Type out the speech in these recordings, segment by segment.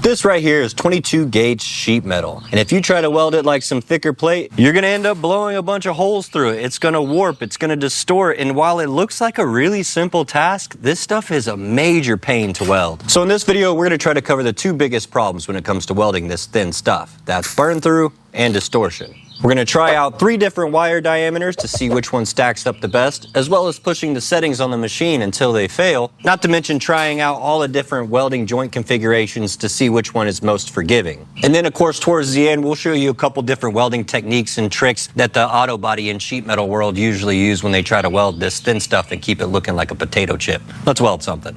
This right here is 22 gauge sheet metal, and if you try to weld it like some thicker plate, you're gonna end up blowing a bunch of holes through it. It's gonna warp, it's gonna distort, and while it looks like a really simple task, this stuff is a major pain to weld. So in this video, we're gonna try to cover the two biggest problems when it comes to welding this thin stuff. That's burn through and distortion. We're going to try out 3 different wire diameters to see which one stacks up the best, as well as pushing the settings on the machine until they fail, not to mention trying out all the different welding joint configurations to see which one is most forgiving. And then of course towards the end, we'll show you a couple different welding techniques and tricks that the auto body and sheet metal world usually use when they try to weld this thin stuff and keep it looking like a potato chip. Let's weld something.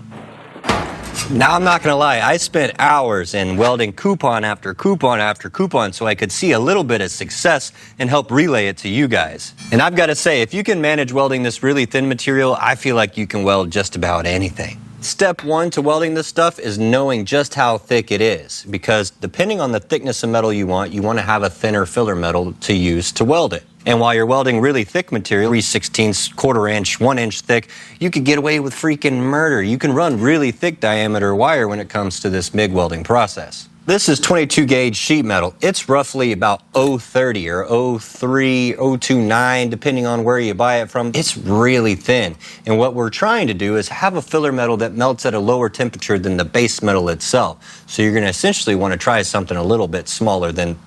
Now, I'm not gonna lie, I spent hours in welding coupon after coupon after coupon so I could see a little bit of success and help relay it to you guys. And I've gotta say, if you can manage welding this really thin material, I feel like you can weld just about anything. Step 1 to welding this stuff is knowing just how thick it is, because depending on the thickness of metal you want to have a thinner filler metal to use to weld it. And while you're welding really thick material, 3/16, quarter inch, 1 inch thick, you could get away with freaking murder. You can run really thick diameter wire when it comes to this MIG welding process. This is 22 gauge sheet metal. It's roughly about 0.30 or 0.3, 0.29, depending on where you buy it from. It's really thin. And what we're trying to do is have a filler metal that melts at a lower temperature than the base metal itself. So you're gonna essentially wanna try something a little bit smaller than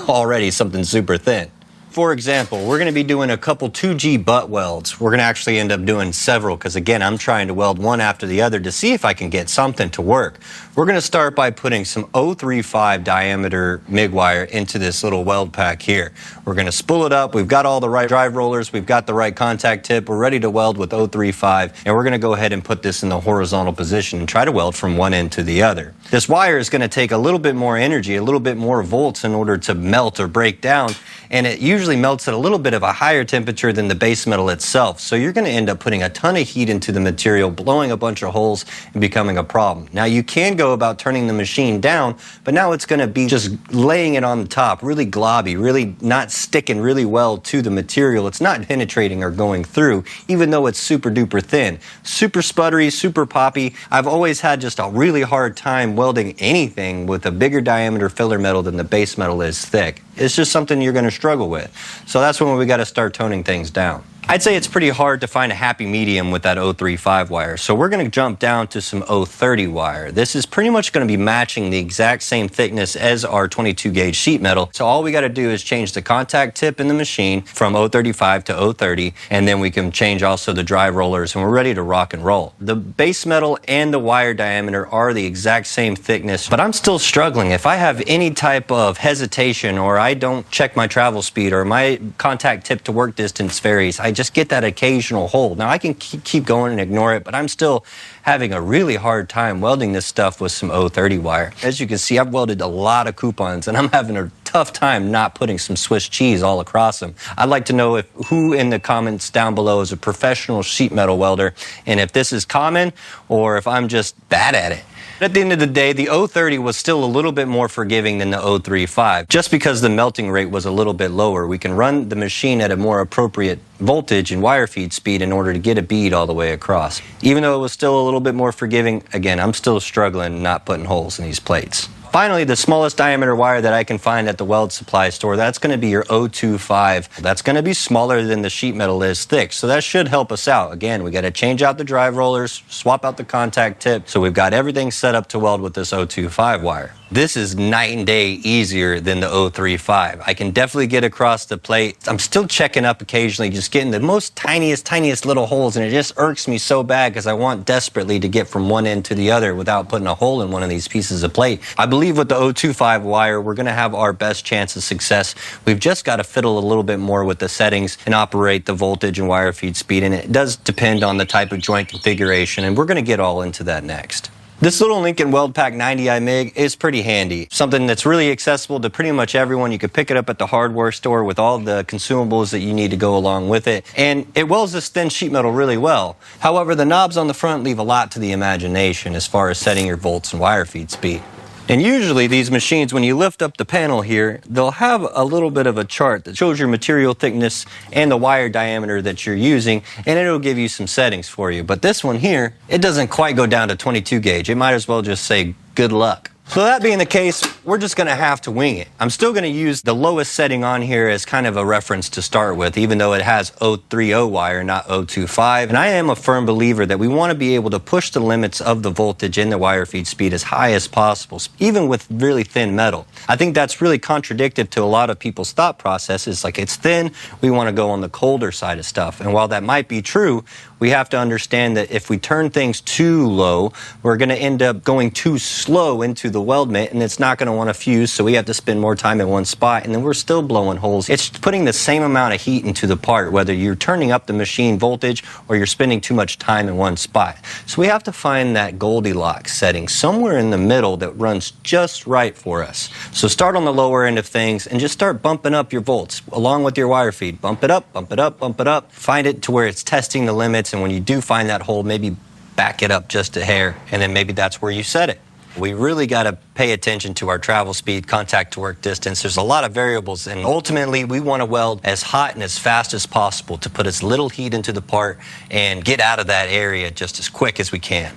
already something super thin. For example, we're going to be doing a couple 2G butt welds. We're going to actually end up doing several because, again, I'm trying to weld one after the other to see if I can get something to work. We're going to start by putting some 0.35 diameter MIG wire into this little weld pack here. We're going to spool it up. We've got all the right drive rollers. We've got the right contact tip. We're ready to weld with 0.35, and we're going to go ahead and put this in the horizontal position and try to weld from one end to the other. This wire is going to take a little bit more energy, a little bit more volts in order to melt or break down, and it usually melts at a little bit of a higher temperature than the base metal itself. So you're going to end up putting a ton of heat into the material, blowing a bunch of holes and becoming a problem. Now you can go about turning the machine down, but now it's going to be just laying it on the top, really globby, really not sticking really well to the material. It's not penetrating or going through, even though it's super duper thin. Super sputtery, super poppy. I've always had just a really hard time welding anything with a bigger diameter filler metal than the base metal is thick. It's just something you're going to struggle with. So that's when we got to start toning things down. I'd say it's pretty hard to find a happy medium with that 0.35 wire, so we're going to jump down to some 0.30 wire. This is pretty much going to be matching the exact same thickness as our 22 gauge sheet metal, so all we got to do is change the contact tip in the machine from 0.35 to 0.30, and then we can change also the drive rollers, and we're ready to rock and roll. The base metal and the wire diameter are the exact same thickness, but I'm still struggling. If I have any type of hesitation, or I don't check my travel speed, or my contact tip to work distance varies, I just get that occasional hole. Now I can keep going and ignore it, but I'm still having a really hard time welding this stuff with some 0.30 wire. As you can see, I've welded a lot of coupons and I'm having a tough time not putting some Swiss cheese all across them. I'd like to know who in the comments down below is a professional sheet metal welder, and if this is common or if I'm just bad at it. At the end of the day, the 0.30 was still a little bit more forgiving than the 0.35. Just because the melting rate was a little bit lower, we can run the machine at a more appropriate voltage and wire feed speed in order to get a bead all the way across. Even though it was still a little bit more forgiving, again, I'm still struggling not putting holes in these plates. Finally, the smallest diameter wire that I can find at the weld supply store, that's going to be your 0.25. That's going to be smaller than the sheet metal is thick, so that should help us out. Again, we got to change out the drive rollers, swap out the contact tip, so we've got everything set up to weld with this 0.25 wire. This is night and day easier than the 0.35. I can definitely get across the plate. I'm still checking up occasionally, just getting the most tiniest little holes, and it just irks me so bad because I want desperately to get from one end to the other without putting a hole in one of these pieces of plate. I believe with the 0.25 wire, we're going to have our best chance of success. We've just got to fiddle a little bit more with the settings and operate the voltage and wire feed speed, and it does depend on the type of joint configuration, and we're going to get all into that next. This little Lincoln Weld Pack 90i MIG is pretty handy. Something that's really accessible to pretty much everyone. You can pick it up at the hardware store with all the consumables that you need to go along with it. And it welds this thin sheet metal really well. However, the knobs on the front leave a lot to the imagination as far as setting your volts and wire feed speed. And usually these machines, when you lift up the panel here, they'll have a little bit of a chart that shows your material thickness and the wire diameter that you're using, and it'll give you some settings for you. But this one here, it doesn't quite go down to 22 gauge. It might as well just say good luck. So that being the case, we're just going to have to wing it. I'm still going to use the lowest setting on here as kind of a reference to start with, even though it has 030 wire, not 025. And I am a firm believer that we want to be able to push the limits of the voltage in the wire feed speed as high as possible, even with really thin metal. I think that's really contradictive to a lot of people's thought processes. Like, it's thin, we want to go on the colder side of stuff. And while that might be true, we have to understand that if we turn things too low, we're going to end up going too slow into the weldment, and it's not going to want to fuse, so we have to spend more time in one spot, and then we're still blowing holes. It's putting the same amount of heat into the part, whether you're turning up the machine voltage or you're spending too much time in one spot. So we have to find that Goldilocks setting somewhere in the middle that runs just right for us. So start on the lower end of things and just start bumping up your volts along with your wire feed. Bump it up, bump it up, bump it up. Find it to where it's testing the limits, and when you do find that hole, maybe back it up just a hair, and then maybe that's where you set it. We really got to pay attention to our travel speed, contact to work distance. There's a lot of variables, and ultimately we want to weld as hot and as fast as possible to put as little heat into the part and get out of that area just as quick as we can.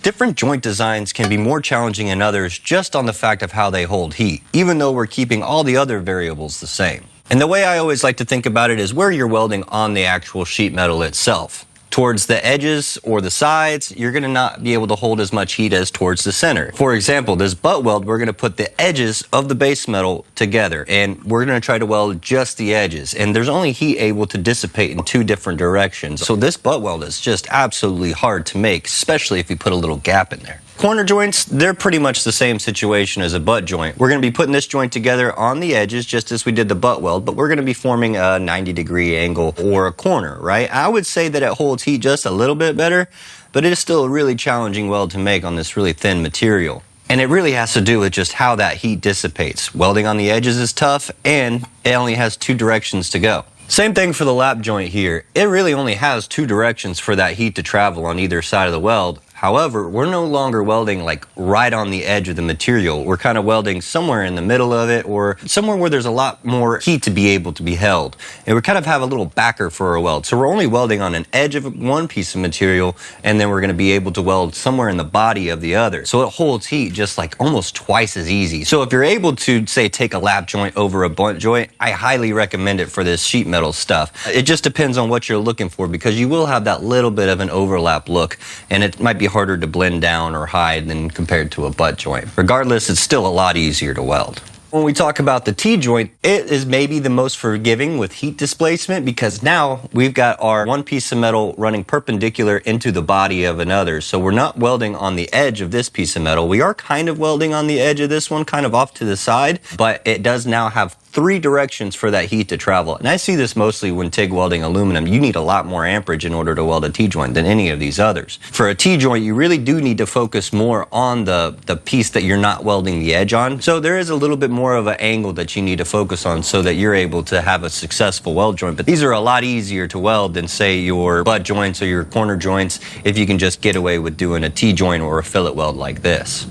Different joint designs can be more challenging than others just on the fact of how they hold heat, even though we're keeping all the other variables the same. And the way I always like to think about it is where you're welding on the actual sheet metal itself. Towards the edges or the sides, you're going to not be able to hold as much heat as towards the center. For example, this butt weld, we're going to put the edges of the base metal together, and we're going to try to weld just the edges. And there's only heat able to dissipate in two different directions. So this butt weld is just absolutely hard to make, especially if you put a little gap in there. Corner joints, they're pretty much the same situation as a butt joint. We're going to be putting this joint together on the edges just as we did the butt weld, but we're going to be forming a 90-degree angle or a corner, right? I would say that it holds heat just a little bit better, but it is still a really challenging weld to make on this really thin material. And it really has to do with just how that heat dissipates. Welding on the edges is tough, and it only has two directions to go. Same thing for the lap joint here. It really only has two directions for that heat to travel on either side of the weld. However, we're no longer welding like right on the edge of the material. We're kind of welding somewhere in the middle of it, or somewhere where there's a lot more heat to be able to be held. And we kind of have a little backer for our weld. So we're only welding on an edge of one piece of material, and then we're going to be able to weld somewhere in the body of the other. So it holds heat just like almost twice as easy. So if you're able to, say, take a lap joint over a butt joint, I highly recommend it for this sheet metal stuff. It just depends on what you're looking for, because you will have that little bit of an overlap look, and it might be harder to blend down or hide than compared to a butt joint. Regardless, it's still a lot easier to weld. When we talk about the T-joint, it is maybe the most forgiving with heat displacement, because now we've got our one piece of metal running perpendicular into the body of another. So we're not welding on the edge of this piece of metal. We are kind of welding on the edge of this one, kind of off to the side, but it does now have three directions for that heat to travel. And I see this mostly when TIG welding aluminum. You need a lot more amperage in order to weld a T-joint than any of these others. For a T-joint, you really do need to focus more on the piece that you're not welding the edge on. So there is a little bit more of an angle that you need to focus on so that you're able to have a successful weld joint. But these are a lot easier to weld than, say, your butt joints or your corner joints, if you can just get away with doing a T-joint or a fillet weld like this.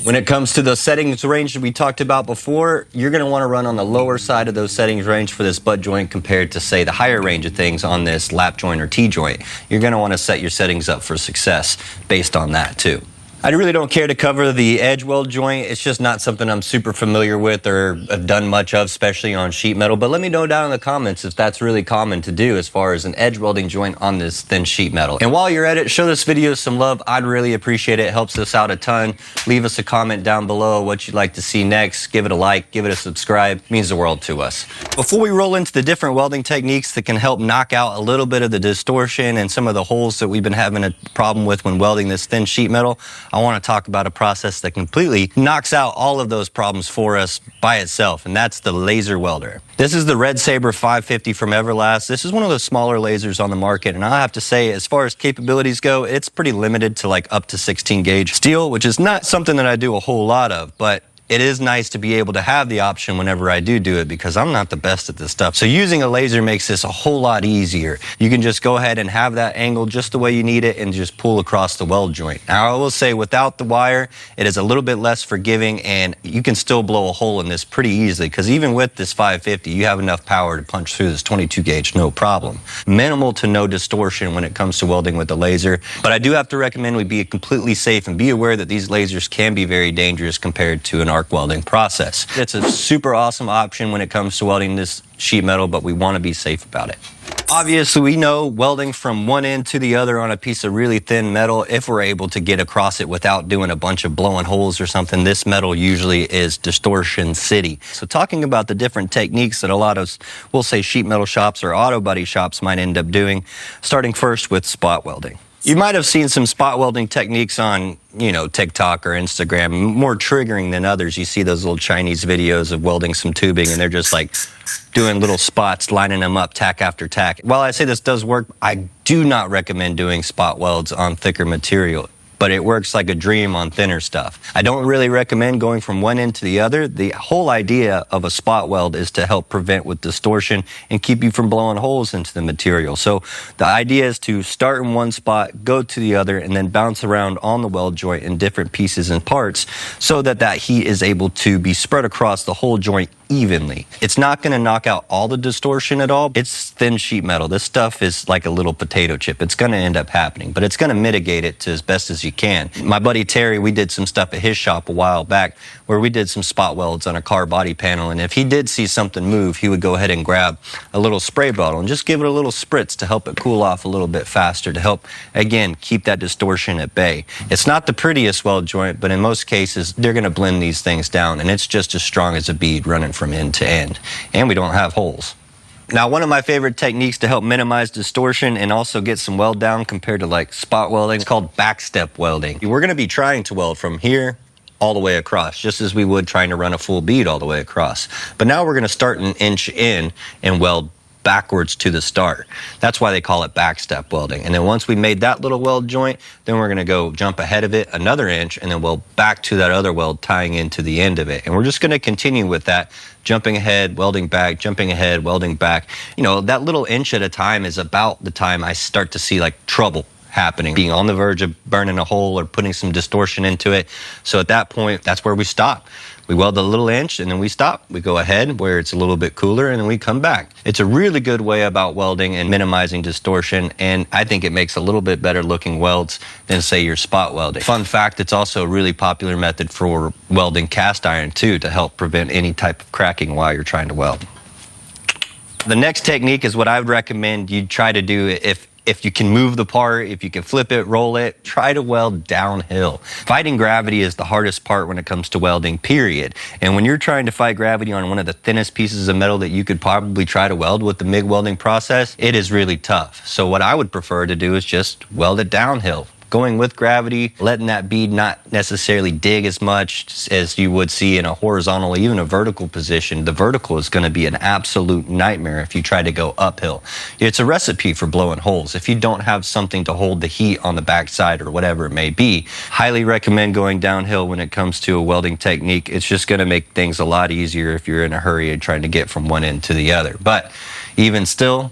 When it comes to the settings range that we talked about before, you're going to want to run on the lower side of those settings range for this butt joint compared to, say, the higher range of things on this lap joint or T-joint. You're going to want to set your settings up for success based on that too. I really don't care to cover the edge weld joint. It's just not something I'm super familiar with or have done much of, especially on sheet metal. But let me know down in the comments if that's really common to do as far as an edge welding joint on this thin sheet metal. And while you're at it, show this video some love. I'd really appreciate it. It helps us out a ton. Leave us a comment down below what you'd like to see next. Give it a like, give it a subscribe. It means the world to us. Before we roll into the different welding techniques that can help knock out a little bit of the distortion and some of the holes that we've been having a problem with when welding this thin sheet metal, I want to talk about a process that completely knocks out all of those problems for us by itself, and that's the laser welder. This is the Red Saber 550 from Everlast. This is one of the smaller lasers on the market, and I have to say, as far as capabilities go, it's pretty limited to like up to 16 gauge steel, which is not something that I do a whole lot of, but it is nice to be able to have the option whenever I do it, because I'm not the best at this stuff. So using a laser makes this a whole lot easier. You can just go ahead and have that angle just the way you need it and just pull across the weld joint. Now I will say, without the wire, it is a little bit less forgiving, and you can still blow a hole in this pretty easily, because even with this 550, you have enough power to punch through this 22 gauge, no problem. Minimal to no distortion when it comes to welding with the laser, but I do have to recommend we be completely safe and be aware that these lasers can be very dangerous compared to an arc welding process. It's a super awesome option when it comes to welding this sheet metal, but we want to be safe about it. Obviously, we know welding from one end to the other on a piece of really thin metal, if we're able to get across it without doing a bunch of blowing holes or something, this metal usually is distortion city. So talking about the different techniques that a lot of, we'll say, sheet metal shops or auto body shops might end up doing, starting first with spot welding. You might have seen some spot welding techniques on, TikTok or Instagram, more triggering than others. You see those little Chinese videos of welding some tubing, and they're just like doing little spots, lining them up tack after tack. While I say this does work, I do not recommend doing spot welds on thicker material, but it works like a dream on thinner stuff. I don't really recommend going from one end to the other. The whole idea of a spot weld is to help prevent with distortion and keep you from blowing holes into the material. So the idea is to start in one spot, go to the other, and then bounce around on the weld joint in different pieces and parts so that that heat is able to be spread across the whole joint evenly. It's not going to knock out all the distortion at all. It's thin sheet metal. This stuff is like a little potato chip. It's going to end up happening, but it's going to mitigate it to as best as you can. My buddy Terry, we did some stuff at his shop a while back where we did some spot welds on a car body panel, and if he did see something move, he would go ahead and grab a little spray bottle and just give it a little spritz to help it cool off a little bit faster, to help, again, keep that distortion at bay. It's not the prettiest weld joint, but in most cases, they're going to blend these things down, and it's just as strong as a bead running from end to end, and we don't have holes. Now, one of my favorite techniques to help minimize distortion and also get some weld down compared to like spot welding is called backstep welding. We're going to be trying to weld from here all the way across, just as we would trying to run a full bead all the way across. But now we're going to start an inch in and weld backwards to the start. That's why they call it backstep welding. And then once we made that little weld joint, then we're going to go jump ahead of it another inch and then weld back to that other weld tying into the end of it. And we're just going to continue with that, jumping ahead, welding back, jumping ahead, welding back. That little inch at a time is about the time I start to see like trouble happening, being on the verge of burning a hole or putting some distortion into it. So at that point, that's where we stop. We weld a little inch and then we stop. We go ahead where it's a little bit cooler and then we come back. It's a really good way about welding and minimizing distortion, and I think it makes a little bit better looking welds than, say, your spot welding. Fun fact, it's also a really popular method for welding cast iron too, to help prevent any type of cracking while you're trying to weld. The next technique is what I would recommend you try to do if you can move the part, if you can flip it, roll it, try to weld downhill. Fighting gravity is the hardest part when it comes to welding, period. And when you're trying to fight gravity on one of the thinnest pieces of metal that you could probably try to weld with the MIG welding process, it is really tough. So what I would prefer to do is just weld it downhill. Going with gravity, letting that bead not necessarily dig as much as you would see in a horizontal, even a vertical position. The vertical is going to be an absolute nightmare if you try to go uphill. It's a recipe for blowing holes. If you don't have something to hold the heat on the backside or whatever it may be, highly recommend going downhill when it comes to a welding technique. It's just going to make things a lot easier if you're in a hurry and trying to get from one end to the other. But even still,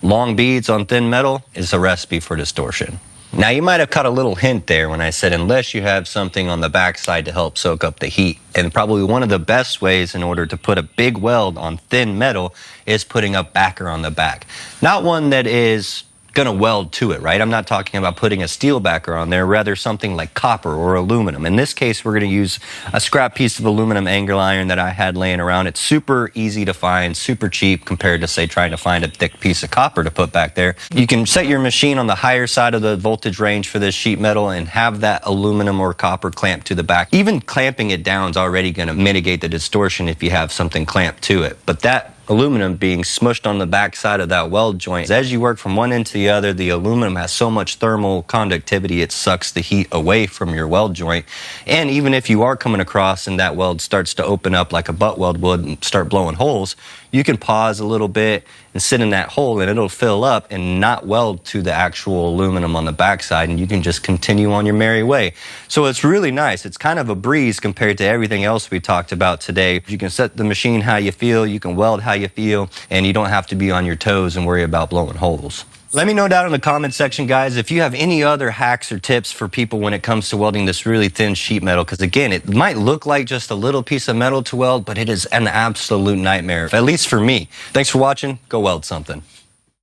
long beads on thin metal is a recipe for distortion. Now, you might have caught a little hint there when I said unless you have something on the backside to help soak up the heat. And probably one of the best ways in order to put a big weld on thin metal is putting a backer on the back. Not one that is going to weld to it, right? I'm not talking about putting a steel backer on there, rather something like copper or aluminum. In this case, we're going to use a scrap piece of aluminum angle iron that I had laying around. It's super easy to find, super cheap compared to, say, trying to find a thick piece of copper to put back there. You can set your machine on the higher side of the voltage range for this sheet metal and have that aluminum or copper clamped to the back. Even clamping it down is already going to mitigate the distortion if you have something clamped to it. But that aluminum being smushed on the back side of that weld joint, as you work from one end to the other, the aluminum has so much thermal conductivity, it sucks the heat away from your weld joint. And even if you are coming across and that weld starts to open up like a butt weld would and start blowing holes, you can pause a little bit, and sit in that hole, and it'll fill up and not weld to the actual aluminum on the backside, and you can just continue on your merry way. So it's really nice. It's kind of a breeze compared to everything else we talked about today. You can set the machine how you feel, you can weld how you feel, and you don't have to be on your toes and worry about blowing holes. Let me know down in the comment section, guys, if you have any other hacks or tips for people when it comes to welding this really thin sheet metal, because again, it might look like just a little piece of metal to weld, but it is an absolute nightmare, at least for me. Thanks for watching. Go weld something.